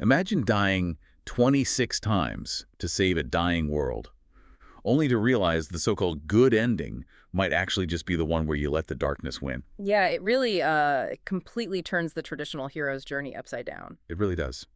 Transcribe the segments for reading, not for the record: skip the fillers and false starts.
Imagine dying 26 times to save a dying world, only to realize the so-called good ending might actually just be the one where you let the darkness win. Yeah, it really completely turns the traditional hero's journey upside down. It really does.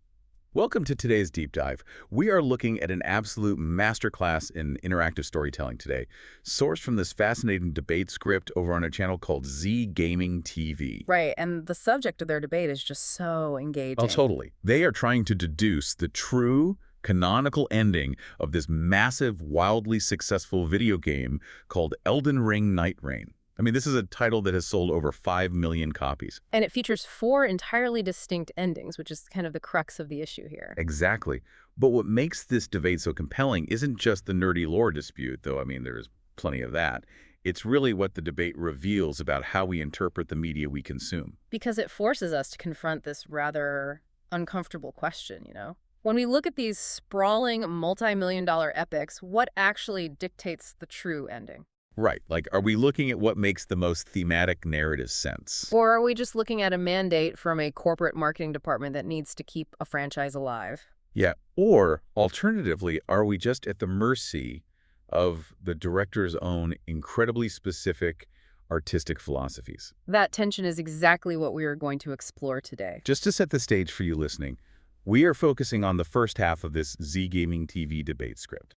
Welcome to today's deep dive. We are looking at an absolute masterclass in interactive storytelling today, sourced from this fascinating debate script over on a channel called Z Gaming TV. Right, and the subject of their debate is just so Oh, engaging. totally. They are trying to deduce the true canonical ending of this massive, wildly successful video game called Elden Ring Nightreign. I mean, this is a title that has sold over 5 million copies. And it features 4 entirely distinct endings, which is kind of the crux of the issue here. Exactly. But what makes this debate so compelling isn't just the nerdy lore dispute, though, I mean, there's plenty of that. It's really what the debate reveals about how we interpret the media we consume. Because it forces us to confront this rather uncomfortable question, you know? When we look at these sprawling multi-million-dollar epics, what actually dictates the true ending? Right. Like, are we looking at what makes the most thematic narrative sense? Or are we just looking at a mandate from a corporate marketing department that needs to keep a franchise alive? Yeah. Or, alternatively, are we just at the mercy of the director's own incredibly specific artistic philosophies? That tension is exactly what we are going to explore today. Just to set the stage for you listening, we are focusing on the first half of this Z Gaming TV debate script.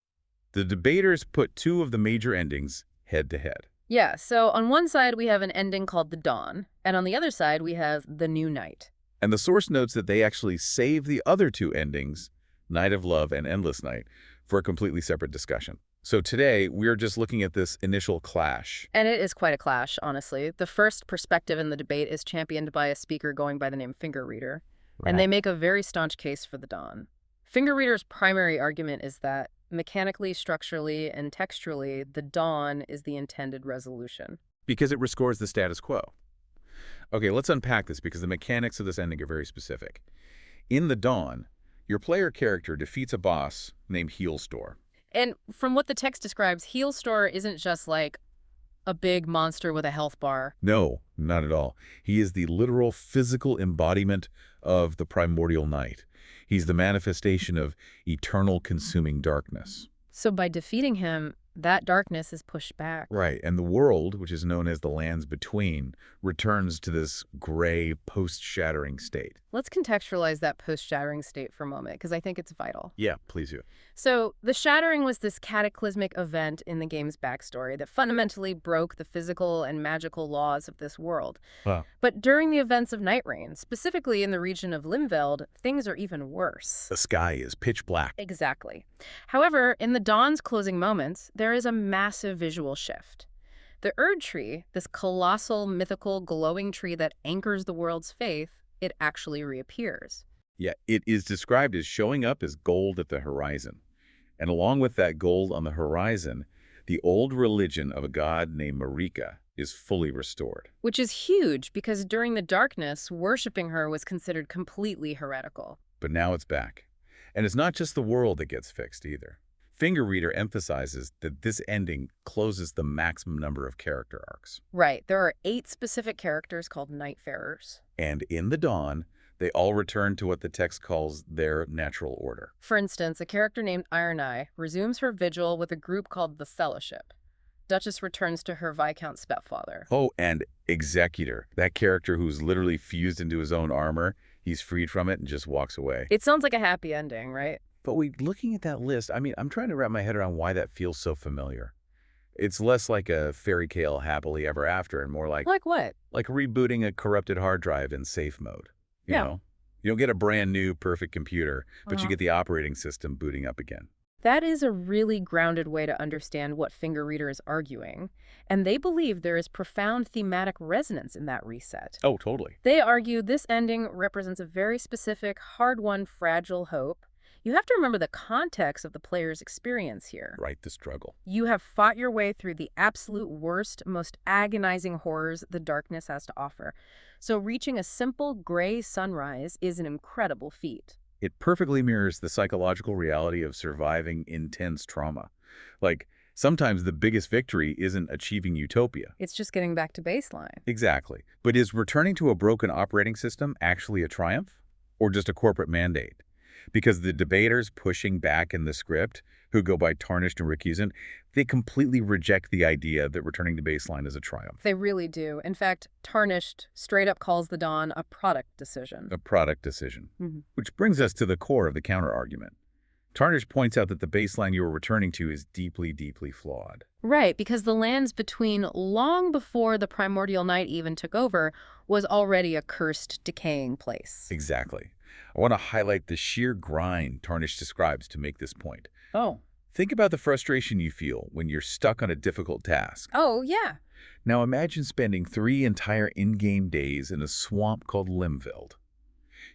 The debaters put 2 of the major endings head-to-head. Yeah, so on one side we have an ending called The Dawn, and on the other side we have The New Night. And the source notes that they actually save the other 2 endings, Night of Love and Endless Night, for a completely separate discussion. So today, we're just looking at this initial clash. And it is quite a clash, honestly. The first perspective in the debate is championed by a speaker going by the name Finger Reader, and they make a very staunch case for The Dawn. Finger Reader's primary argument is that mechanically, structurally, and textually, The Dawn is the intended resolution. Because it restores the status quo. Okay, let's unpack this because the mechanics of this ending are very specific. In The Dawn, your player character defeats a boss named Healstore. And from what the text describes, Healstore isn't just like a big monster with a health bar. No, not at all. He is the literal physical embodiment of the primordial night. He's the manifestation of eternal consuming darkness. So by defeating him, that darkness is pushed back. Right, and the world, which is known as the lands between, returns to this gray, post-shattering state. Let's contextualize that post-shattering state for a moment, because I think it's vital. Yeah, please do. So the shattering was this cataclysmic event in the game's backstory that fundamentally broke the physical and magical laws of this world. Wow. But during the events of Nightreign, specifically in the region of Limveld, things are even worse. The sky is pitch black. Exactly. However, in the Dawn's closing moments, there is a massive visual shift. The Erd Tree, this colossal, mythical, glowing tree that anchors the world's faith, it actually reappears. Yeah, it is described as showing up as gold at the horizon. And along with that gold on the horizon, the old religion of a god named Marika is fully restored. Which is huge because during the darkness, worshipping her was considered completely heretical. But now it's back. And it's not just the world that gets fixed either. Finger Reader emphasizes that this ending closes the maximum number of character arcs. Right. There are 8 specific characters called Nightfarers. And in the Dawn, they all return to what the text calls their natural order. For instance, a character named Iron Eye resumes her vigil with a group called the Fellowship. Duchess returns to her Viscount stepfather. Oh, and Executor, that character who's literally fused into his own armor, he's freed from it and just walks away. It sounds like a happy ending, right? But looking at that list, I mean, I'm trying to wrap my head around why that feels so familiar. It's less like a fairy tale happily ever after and more like... Like what? Like rebooting a corrupted hard drive in safe mode. You Yeah. know? You don't get a brand new perfect computer, but you get the operating system booting up again. That is a really grounded way to understand what Finger Reader is arguing, and they believe there is profound thematic resonance in that reset. Oh, totally. They argue this ending represents a very specific, hard-won, fragile hope. You have to remember the context of the player's experience here. Right, the struggle. You have fought your way through the absolute worst, most agonizing horrors the darkness has to offer. So reaching a simple gray sunrise is an incredible feat. It perfectly mirrors the psychological reality of surviving intense trauma. Like, sometimes the biggest victory isn't achieving utopia. It's just getting back to baseline. Exactly. But is returning to a broken operating system actually a triumph? Or just a corporate mandate? because the debaters pushing back in the script, who go by Tarnished and Recusant, they completely reject the idea that returning to baseline is a triumph. They really do. In fact, Tarnished straight up calls the Dawn a product decision. A product decision. Which brings us to the core of the counter-argument. Tarnished points out that the baseline you are returning to is deeply, deeply flawed. Right, because the lands between long before the primordial night even took over was already a cursed, decaying place. Exactly. I want to highlight the sheer grind Tarnished describes to make this point. Oh. Think about the frustration you feel when you're stuck on a difficult task. Oh, yeah. Now imagine spending 3 entire in-game days in a swamp called Limveld.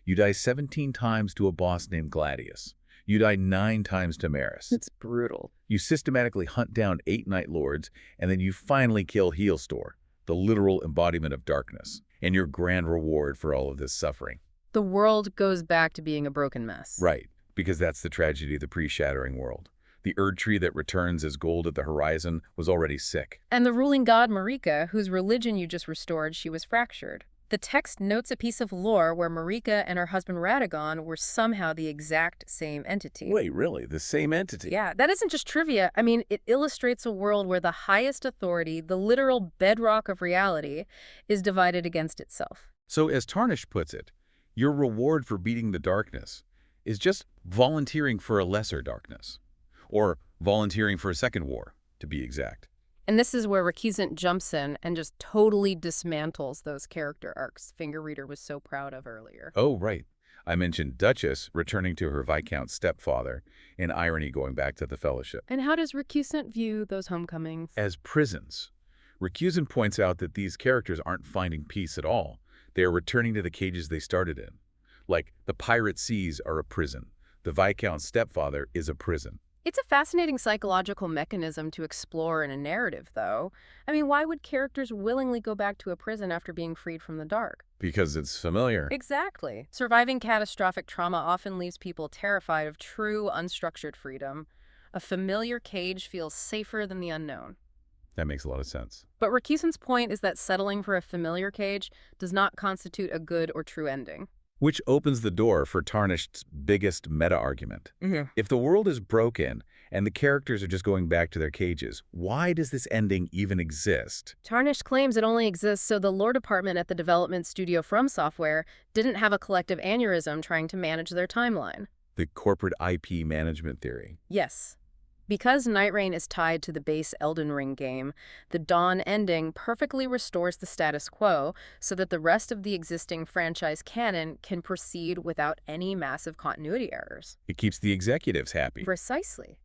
You die 17 times to a boss named Gladius. You die 9 times to Maris. It's brutal. You systematically hunt down 8 Night Lords, and then you finally kill Healstore, the literal embodiment of darkness, and your grand reward for all of this suffering. The world goes back to being a broken mess. Right, because that's the tragedy of the pre-shattering world. The Erd tree that returns as gold at the horizon was already sick. And the ruling god Marika, whose religion you just restored, she was fractured. The text notes a piece of lore where Marika and her husband Radagon were somehow the exact same entity. Wait, really? The same entity? Yeah, that isn't just trivia. I mean, it illustrates a world where the highest authority, the literal bedrock of reality, is divided against itself. So as Tarnished puts it, your reward for beating the darkness is just volunteering for a lesser darkness. Or volunteering for a second war, to be exact. And this is where Recusant jumps in and just totally dismantles those character arcs Finger Reader was so proud of earlier. Oh, right. I mentioned Duchess returning to her Viscount's stepfather, in irony going back to the Fellowship. And how does Recusant view those homecomings? As prisons. Recusant points out that these characters aren't finding peace at all. They are returning to the cages they started in. Like, the pirate seas are a prison. The Viscount's stepfather is a prison. It's a fascinating psychological mechanism to explore in a narrative, though. I mean, why would characters willingly go back to a prison after being freed from the dark? Because it's familiar. Exactly. Surviving catastrophic trauma often leaves people terrified of true, unstructured freedom. A familiar cage feels safer than the unknown. That makes a lot of sense. But Recusant's point is that settling for a familiar cage does not constitute a good or true ending. Which opens the door for Tarnished's biggest meta-argument. If the world is broken and the characters are just going back to their cages, why does this ending even exist? Tarnished claims it only exists so the lore department at the development studio From Software didn't have a collective aneurysm trying to manage their timeline. The corporate IP management theory. Yes. Because Nightreign is tied to the base Elden Ring game, the Dawn ending perfectly restores the status quo so that the rest of the existing franchise canon can proceed without any massive continuity errors. It keeps the executives happy. Precisely.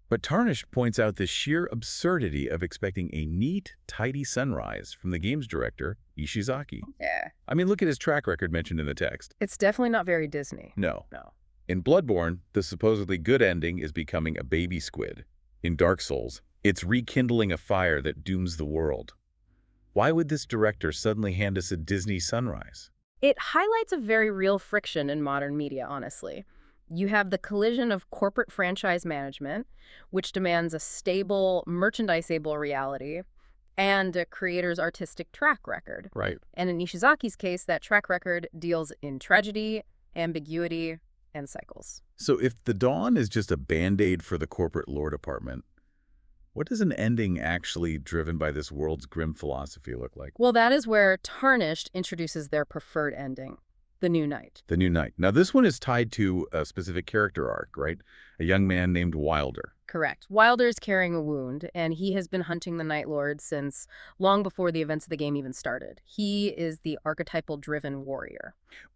But Tarnished points out the sheer absurdity of expecting a neat, tidy sunrise from the game's director, Ishizaki. Yeah. I mean, look at his track record mentioned in the text. It's definitely not very Disney. No. No. In Bloodborne, the supposedly good ending is becoming a baby squid. In Dark Souls, it's rekindling a fire that dooms the world. Why would this director suddenly hand us a Disney sunrise? It highlights a very real friction in modern media, honestly. You have the collision of corporate franchise management, which demands a stable, merchandise-able reality, and a creator's artistic track record. Right. And in Nishizaki's case, that track record deals in tragedy, ambiguity, and cycles. So if the Dawn is just a band-aid for the corporate lore department, what does an ending actually driven by this world's grim philosophy look like? Well, that is where Tarnished introduces their preferred ending, the New Night. The New Night. Now, this one is tied to a specific character arc, right? A young man named Wilder. Correct. Wilder is carrying a wound, and he has been hunting the Night Lord since long before the events of the game even started. He is the archetypal-driven warrior.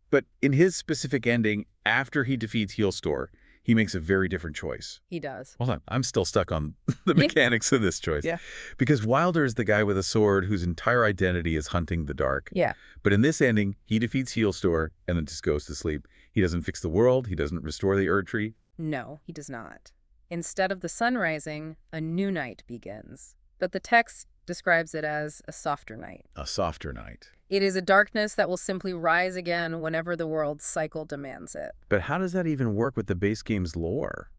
But in his specific ending, after he defeats Healstore, he makes a very different choice. He does. Hold on, I'm still stuck on the mechanics of this choice. Yeah. Because Wilder is the guy with a sword whose entire identity is hunting the dark. Yeah. But in this ending, he defeats Healstore and then just goes to sleep. He doesn't fix the world. He doesn't restore the Erd tree. No, he does not. Instead of the sun rising, a new night begins. But the text describes it as a softer night. A softer night. It is a darkness that will simply rise again whenever the world's cycle demands it. But how does that even work with the base game's lore?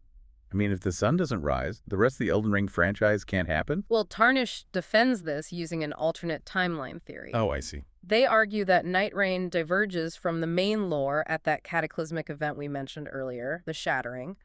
I mean, if the sun doesn't rise, the rest of the Elden Ring franchise can't happen? Well, Tarnished defends this using an alternate timeline theory. Oh, I see. They argue that Nightreign diverges from the main lore at that cataclysmic event we mentioned earlier, the Shattering.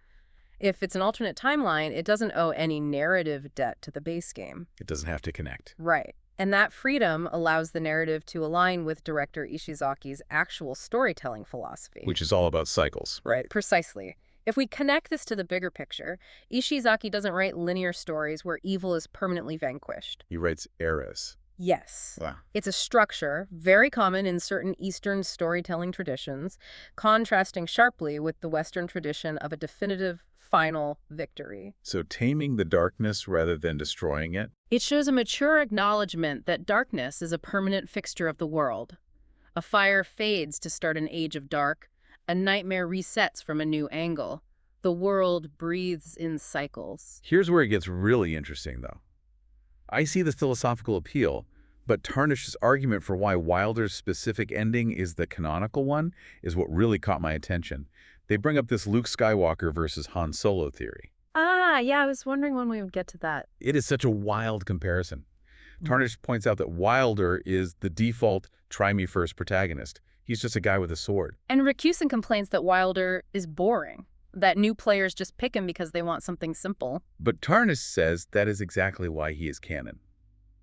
If it's an alternate timeline, it doesn't owe any narrative debt to the base game. It doesn't have to connect. Right. And that freedom allows the narrative to align with director Ishizaki's actual storytelling philosophy. Which is all about cycles. Right. Precisely. If we connect this to the bigger picture, Ishizaki doesn't write linear stories where evil is permanently vanquished. He writes eras. Yes. Wow. It's a structure very common in certain Eastern storytelling traditions, contrasting sharply with the Western tradition of a definitive final victory. So taming the darkness rather than destroying it? It shows a mature acknowledgement that darkness is a permanent fixture of the world. A fire fades to start an age of dark. A nightmare resets from a new angle. The world breathes in cycles. Here's where it gets really interesting, though. I see the philosophical appeal, but Tarnished's argument for why Wilder's specific ending is the canonical one is what really caught my attention. They bring up this Luke Skywalker versus Han Solo theory. Ah, yeah, I was wondering when we would get to that. It is such a wild comparison. Tarnished points out that Wilder is the default try-me-first protagonist. He's just a guy with a sword. And Rakusin complains that Wilder is boring, that new players just pick him because they want something simple. But Tarnished says that is exactly why he is canon.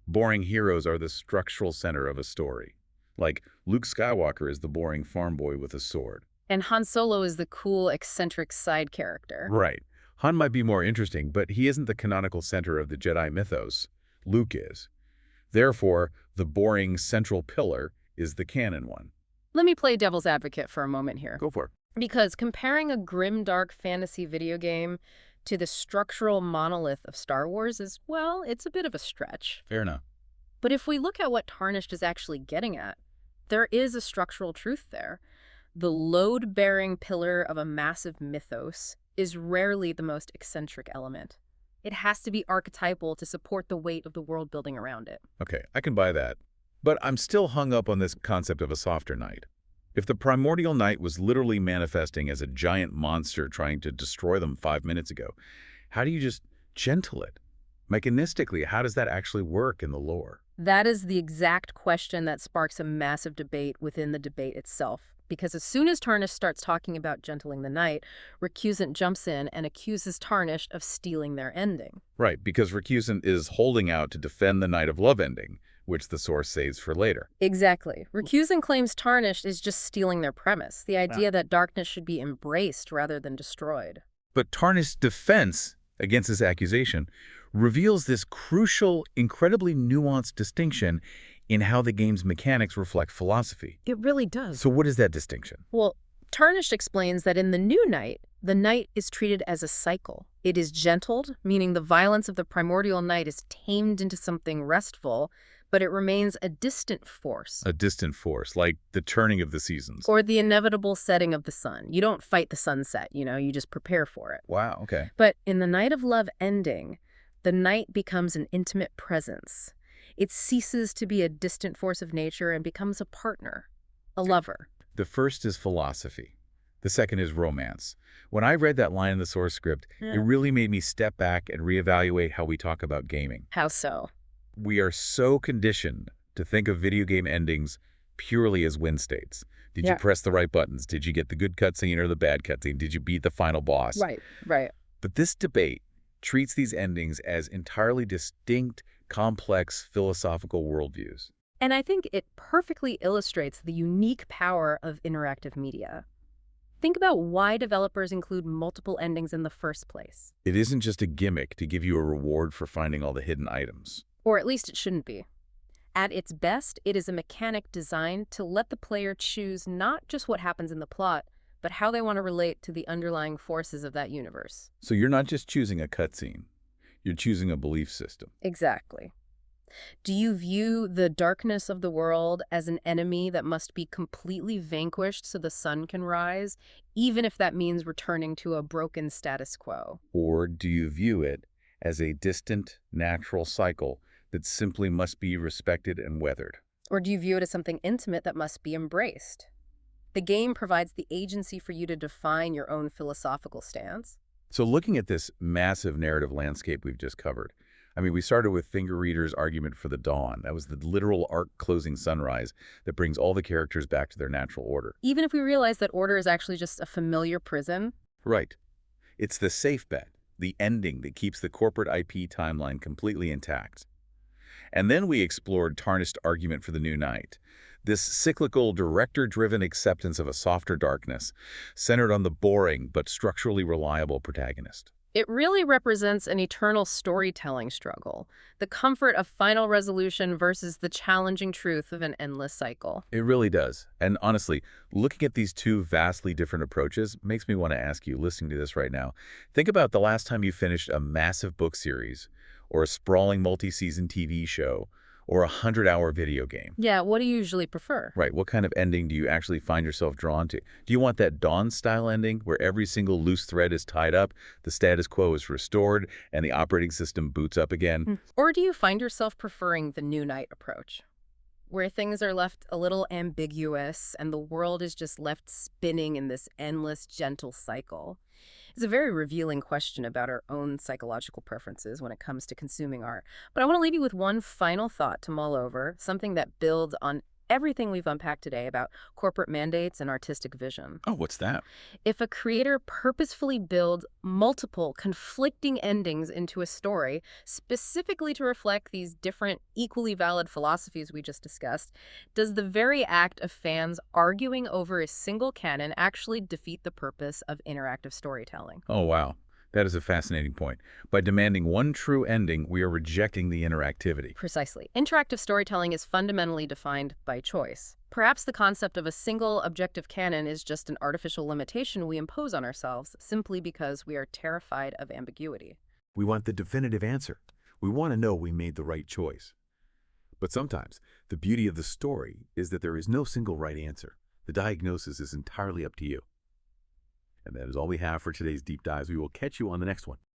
Boring heroes are the structural center of a story. Like Luke Skywalker is the boring farm boy with a sword. And Han Solo is the cool, eccentric side character. Right. Han might be more interesting, but he isn't the canonical center of the Jedi mythos. Luke is. Therefore, the boring central pillar is the canon one. Let me play devil's advocate for a moment here. Go for it. Because comparing a grim, dark fantasy video game to the structural monolith of Star Wars is, well, it's a bit of a stretch. Fair enough. But if we look at what Tarnished is actually getting at, there is a structural truth there. The load-bearing pillar of a massive mythos is rarely the most eccentric element. It has to be archetypal to support the weight of the world building around it. Okay, I can buy that. But I'm still hung up on this concept of a softer knight. If the primordial knight was literally manifesting as a giant monster trying to destroy them 5 minutes ago, how do you just gentle it? Mechanistically, how does that actually work in the lore? That is the exact question that sparks a massive debate within the debate itself. Because as soon as Tarnished starts talking about gentling the knight, Recusant jumps in and accuses Tarnished of stealing their ending. Right, because Recusant is holding out to defend the Knight of Love ending, which the source saves for later. Exactly. Recusant claims Tarnished is just stealing their premise, the idea that darkness should be embraced rather than destroyed. But Tarnished's defense against this accusation reveals this crucial, incredibly nuanced distinction in how the game's mechanics reflect philosophy. It really does. So what is that distinction? Well, Tarnished explains that in the new knight, the knight is treated as a cycle. It is gentled, meaning the violence of the primordial knight is tamed into something restful, but it remains a distant force. A distant force, like the turning of the seasons. Or the inevitable setting of the sun. You don't fight the sunset, you just prepare for it. Wow, okay. But in the Night of Love ending, the knight becomes an intimate presence. It ceases to be a distant force of nature and becomes a partner, a lover. The first is philosophy. The second is romance. When I read that line in the source script, it really made me step back and reevaluate how we talk about gaming. How so? We are so conditioned to think of video game endings purely as win states. Did you press the right buttons? Did you get the good cutscene or the bad cutscene? Did you beat the final boss? Right. But this debate treats these endings as entirely distinct, complex philosophical worldviews. And I think it perfectly illustrates the unique power of interactive media. Think about why developers include multiple endings in the first place. It isn't just a gimmick to give you a reward for finding all the hidden items. Or at least it shouldn't be. At its best, it is a mechanic designed to let the player choose not just what happens in the plot, but how they want to relate to the underlying forces of that universe. So you're not just choosing a cutscene. You're choosing a belief system. Exactly. Do you view the darkness of the world as an enemy that must be completely vanquished so the sun can rise, even if that means returning to a broken status quo? Or do you view it as a distant, natural cycle that simply must be respected and weathered? Or do you view it as something intimate that must be embraced? The game provides the agency for you to define your own philosophical stance. So looking at this massive narrative landscape we've just covered, I mean, we started with Finger Reader's argument for the dawn. That was the literal arc-closing sunrise that brings all the characters back to their natural order. Even if we realize that order is actually just a familiar prison. Right. It's the safe bet, the ending that keeps the corporate IP timeline completely intact. And then we explored Tarnished argument for the new night, this cyclical, director-driven acceptance of a softer darkness, centered on the boring but structurally reliable protagonist. It really represents an eternal storytelling struggle, the comfort of final resolution versus the challenging truth of an endless cycle. It really does. And honestly, looking at these two vastly different approaches makes me want to ask you, listening to this right now, think about the last time you finished a massive book series, or a sprawling multi-season TV show, or a 100-hour video game. Yeah, what do you usually prefer? Right, what kind of ending do you actually find yourself drawn to? Do you want that Dawn-style ending where every single loose thread is tied up, the status quo is restored, and the operating system boots up again? Or do you find yourself preferring the new night approach, where things are left a little ambiguous and the world is just left spinning in this endless, gentle cycle? It's a very revealing question about our own psychological preferences when it comes to consuming art. But I want to leave you with one final thought to mull over, something that builds on everything we've unpacked today about corporate mandates and artistic vision. Oh, what's that? If a creator purposefully builds multiple conflicting endings into a story, specifically to reflect these different, equally valid philosophies we just discussed, does the very act of fans arguing over a single canon actually defeat the purpose of interactive storytelling? Oh, wow. That is a fascinating point. By demanding one true ending, we are rejecting the interactivity. Precisely. Interactive storytelling is fundamentally defined by choice. Perhaps the concept of a single objective canon is just an artificial limitation we impose on ourselves simply because we are terrified of ambiguity. We want the definitive answer. We want to know we made the right choice. But sometimes, the beauty of the story is that there is no single right answer. The diagnosis is entirely up to you. And that is all we have for today's deep dives. We will catch you on the next one.